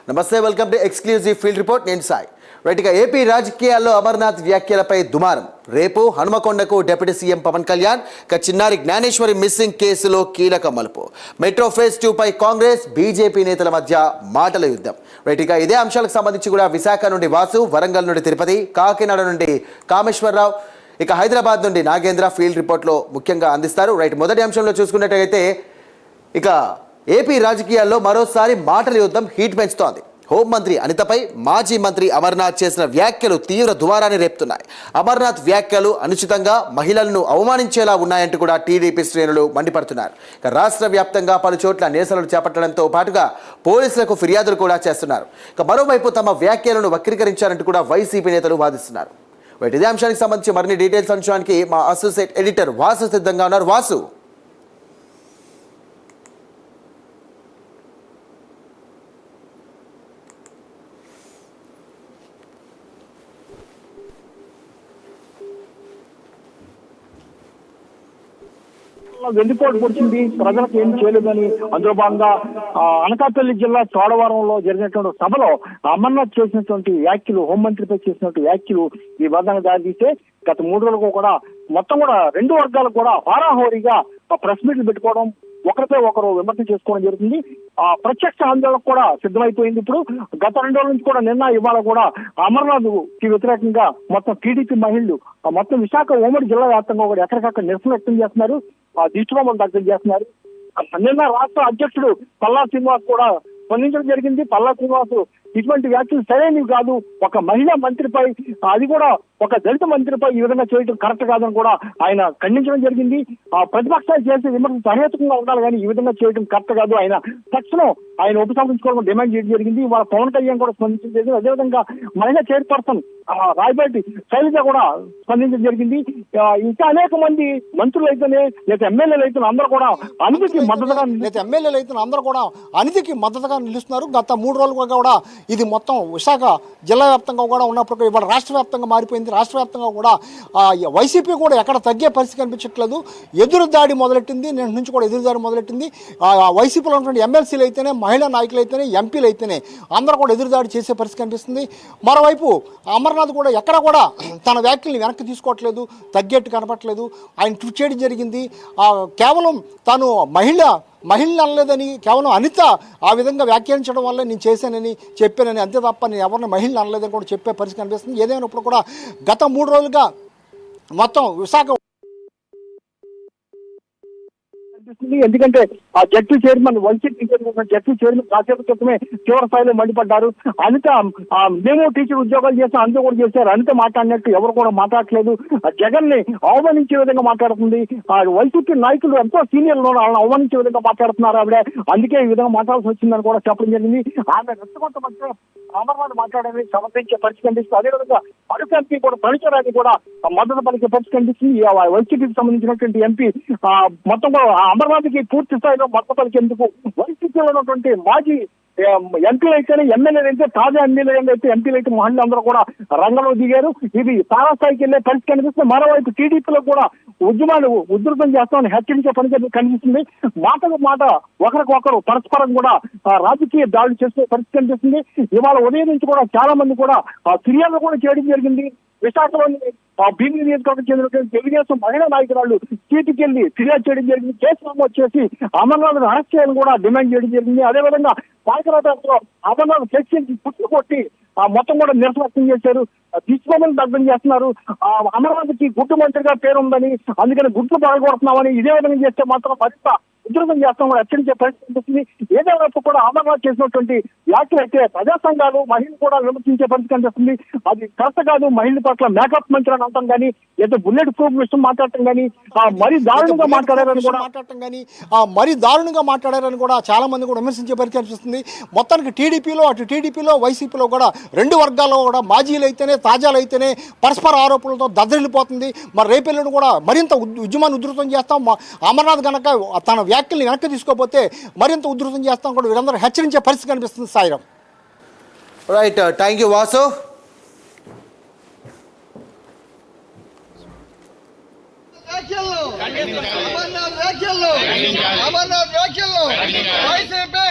నమస్తే, welcome to exclusive field report. నేను Sai. రైట్గా AP రాజకీయాల్లో అమర్నాథ్ వ్యాఖ్యలపై దుమారం. రేపు హనుమకొండకు డిప్యూటీ సీఎం పవన్ కళ్యాణ్, చిన్నారి జ్ఞానేశ్వరి మిస్సింగ్ కేసులో కీలక మలుపు. మెట్రో ఫేజ్ 2 పై కాంగ్రెస్ బీజేపీ నేతల మధ్య మాటల యుద్ధం. రైట్గా ఇదే అంశాలకు సంబంధించి కూడా విశాఖ నుండి వాసు, వరంగల్ నుండి తిరుపతి, కాకినాడ నుండి కామేశ్వరరావు, హైదరాబాద్ నుండి నాగేంద్ర ఫీల్డ్ రిపోర్ట్లో ముఖ్యంగా అందిస్తారు. రైట్, మొదటి అంశంలో చూసుకున్నట్టయితే ఏపీ రాజకీయాల్లో మరోసారి మాటల యుద్ధం హీట్ పెంచుతోంది. హోంమంత్రి అనితపై మాజీ మంత్రి అమర్నాథ్ చేసిన వ్యాఖ్యలు తీవ్ర దుమారాన్ని రేపుతున్నాయి. అమర్నాథ్ వ్యాఖ్యలు అనుచితంగా, మహిళలను అవమానించేలా ఉన్నాయంటూ కూడా టీడీపీ శ్రేణులు మండిపడుతున్నారు. రాష్ట్ర వ్యాప్తంగా పలు చోట్ల నిరసనలు చేపట్టడంతో పాటుగా పోలీసులకు ఫిర్యాదులు కూడా చేస్తున్నారు. మరోవైపు తమ వ్యాఖ్యలను వక్రీకరించారంటూ కూడా వైసీపీ నేతలు వాదిస్తున్నారు. ఇదే అంశానికి సంబంధించి మరిన్ని డీటెయిల్స్ అంశానికి మా అసోసియేట్ ఎడిటర్ వాసు సిద్ధంగా ఉన్నారు. వాసు, వెన్నుపోటు పొడిచింది, ప్రజలకు ఏం చేయలేదని. అందులో భాగంగా అనకాపల్లి జిల్లా చోడవరంలో జరిగినటువంటి సభలో అమర్నాథ్ చేసినటువంటి వ్యాఖ్యలు, హోంమంత్రిపై చేసినటువంటి వ్యాఖ్యలు ఈ బంధంగా దారితీస్తే గత 3 రోజులకు కూడా మొత్తం కూడా 2 వర్గాలకు కూడా హోరాహోరీగా ప్రెస్ మీట్లు పెట్టుకోవడం, ఒకరిపై ఒకరు విమర్శ చేసుకోవడం జరుగుతుంది. ప్రత్యక్ష ఆందోళనకు కూడా సిద్ధమైపోయింది. ఇప్పుడు గత 2 రోజుల నుంచి కూడా నిన్న ఇవాళ కూడా అమర్నాథ్ కి వ్యతిరేకంగా మొత్తం టీడీపీ మహిళలు మొత్తం విశాఖ ఉమ్మడి జిల్లా వ్యాప్తంగా కూడా ఎక్కడికక్కడ నిరసన వ్యక్తం చేస్తున్నారు, దిష్టిబొమ్మలు దగ్గర చేస్తున్నారు. నిన్న రాష్ట్ర అధ్యక్షుడు పల్లా శ్రీనివాస్ కూడా స్పందించడం జరిగింది. పల్లా శ్రీనివాస్ ఇటువంటి వ్యాఖ్యలు సరైనవి కాదు, ఒక మహిళా మంత్రిపై, అది కూడా ఒక దళిత మంత్రిపై ఈ విధంగా చేయడం కరెక్ట్ కాదని కూడా ఆయన ఖండించడం జరిగింది. ప్రతిపక్షాలు చేసే విమర్శలు సహేతుకంగా ఉండాలి కానీ ఈ విధంగా చేయడం కరెక్ట్ కాదు, ఆయన తక్షణం ఆయన ఉపసంహరించుకోవడం డిమాండ్ చేయడం జరిగింది. వాళ్ళ పవన్ కళ్యాణ్ కూడా స్పందించడం జరిగింది. అదేవిధంగా మహిళా చైర్పర్సన్ రాయబట్టి శైలజ కూడా స్పందించడం జరిగింది. ఇంకా అనేక మంది మంత్రులు అయితేనే లేదా ఎమ్మెల్యేలు అయితే అందరూ కూడా అనితికి మద్దతుగా నిలుస్తున్నారు. గత 3 రోజులుగా కూడా ఇది మొత్తం విశాఖ జిల్లా వ్యాప్తంగా కూడా ఉన్నప్పుడు ఇవాళ రాష్ట్ర వ్యాప్తంగా మారిపోయింది. రాష్ట్ర వ్యాప్తంగా కూడా వైసీపీ కూడా ఎక్కడ తగ్గే పరిస్థితి కనిపించట్లేదు. ఎదురుదాడి మొదలెట్టింది, నేను నుంచి కూడా ఎదురుదాడి మొదలెట్టింది. వైసీపీలో ఉన్నటువంటి ఎమ్మెల్సీలు అయితేనే, మహిళా నాయకులు అయితేనే, ఎంపీలు అయితేనే అందరూ కూడా ఎదురుదాడి చేసే పరిస్థితి కనిపిస్తుంది. మరోవైపు అమర్నాథ్ కూడా ఎక్కడ కూడా తన వ్యాఖ్యల్ని వెనక్కి తీసుకోవట్లేదు, తగ్గేట్టు కనపట్లేదు. ఆయన ట్వీట్ చేయడం జరిగింది, కేవలం తాను మహిళని అనలేదని, కేవలం అనిత ఆ విధంగా వ్యాఖ్యానించడం వల్ల నేను చేశానని చెప్పానని, అంతే తప్ప నేను ఎవరిని మహిళని అనలేదని కూడా చెప్పే పరిస్థితి కనిపిస్తుంది. ఏదైనప్పుడు కూడా గత 3 రోజులుగా మొత్తం విశాఖ ఎందుకంటే ఆ జడ్పీ చైర్మన్ జడ్పీ చైర్మన్ కాసేపు క్రితమే తీవ్ర స్థాయిలో మండిపడ్డారు. అనిత మేము టీచర్ ఉద్యోగాలు చేస్తాం, అంతా కూడా చేశారు, అనిత మాట్లాడినట్టు ఎవరు కూడా మాట్లాడట్లేదు. జగన్ ని అవమానించే విధంగా మాట్లాడుతుంది. వైసీపీ నాయకులు ఎంతో సీనియర్లు వాళ్ళని అవమానించే విధంగా మాట్లాడుతున్నారు ఆవిడ, అందుకే ఈ విధంగా మాట్లాడాల్సి వచ్చిందని కూడా చెప్పడం జరిగింది. ఆమె రెచ్చగొట్ట మధ్య అమర్నాథ్ మాట్లాడేది సమర్థించే పరిస్థితి కనిపిస్తుంది. అదేవిధంగా అడుగు ఎంపీ కూడా పనిచేయడానికి కూడా మద్దతు పలికే పరిస్థితి కనిపిస్తుంది. వైసీపీకి సంబంధించినటువంటి ఎంపీ మొత్తం కూడా అమర్నాథ్ కి పూర్తి స్థాయిలో మద్దతు పలికేందుకు వైసీపీలో ఉన్నటువంటి మాజీ ఎంపీలు అయితేనే, ఎమ్మెల్యేలు అయితే, తాజా ఎమ్మెల్యేలు అయితే, ఎంపీలు అయితే మహిళలు అందరూ కూడా రంగంలో దిగారు. ఇది తారాస్థాయికి వెళ్లే పరిస్థితి కనిపిస్తుంది. మరోవైపు టీడీపీలో కూడా ఉద్యమాలు ఉధృతం చేస్తామని హెచ్చరించే పని కనిపిస్తుంది. మాటకు మాట ఒకరికొకరు పరస్పరం కూడా రాజకీయ దాడులు చేసే పరిస్థితి కనిపిస్తుంది. ఇవాళ ఉదయం నుంచి కూడా చాలా మంది కూడా ఫిర్యాదు కూడా చేయడం జరిగింది. విశాఖలోని భీమిలి నియోజకవర్గం చెందినటువంటి తెలుగుదేశం మహిళా నాయకురాలు సీటుకి వెళ్లి ఫిర్యాదు చేయడం జరిగింది. కేసు నమోదు చేసి అమర్నాథ్ అరెస్ట్ చేయాలని కూడా డిమాండ్ చేయడం జరిగింది. అదేవిధంగా పాయకరావులో అమర్నాథ్ ఫ్లెక్సీకి పుట్టు కొట్టి మొత్తం కూడా నిరసన వ్యక్తం చేశారు, దిష్టిబొమ్మలు దగ్ధం చేస్తున్నారు. అమర్నాథ్ కి గుడ్డు మంత్రిగా పేరు ఉందని, అందుకని గుడ్లు పడగొడుతున్నామని, ఇదే విధంగా చేస్తే మాత్రం మరింత ఉధృతం చేస్తాం కూడా హెచ్చరించే పరిస్థితి కనిపిస్తుంది. ఏదైనా కూడా అమర్నాథ్ చేసినటువంటి వ్యాఖ్యలు అయితే ప్రజా సంఘాలు మహిళలు కూడా విమర్శించే పరిస్థితి కనిపిస్తుంది. అది కరెక్ట్ కాదు, మహిళల పట్ల మేకప్ మంత్రి అని అంటాం కానీ, లేదా బుల్లెట్ ప్రూఫ్ విషయం మాట్లాడటం కానీ, మరీ దారుణంగా మాట్లాడారని కూడా చాలా మంది కూడా విమర్శించే పరిస్థితి కనిపిస్తుంది. మొత్తానికి టీడీపీలో వైసీపీలో కూడా 2 వర్గాల్లో కూడా మాజీలు అయితేనే, తాజాలు అయితేనే పరస్పర ఆరోపణలతో దద్దరిల్లిపోతుంది. మరి రేపెల్లును కూడా మరింత ఉద్యమాన్ని ఉధృతం చేస్తాం. అమర్నాథ్ కనుక తన వ్యాఖ్యల్ని వెనక్కి తీసుకోకపోతే మరింత ఉధృతం చేస్తాం కూడా వీరందరూ హెచ్చరించే పరిస్థితి కనిపిస్తుంది. Sairam. Right, thank you Vasu. Amarnath వ్యాఖ్యలను వైసీపీ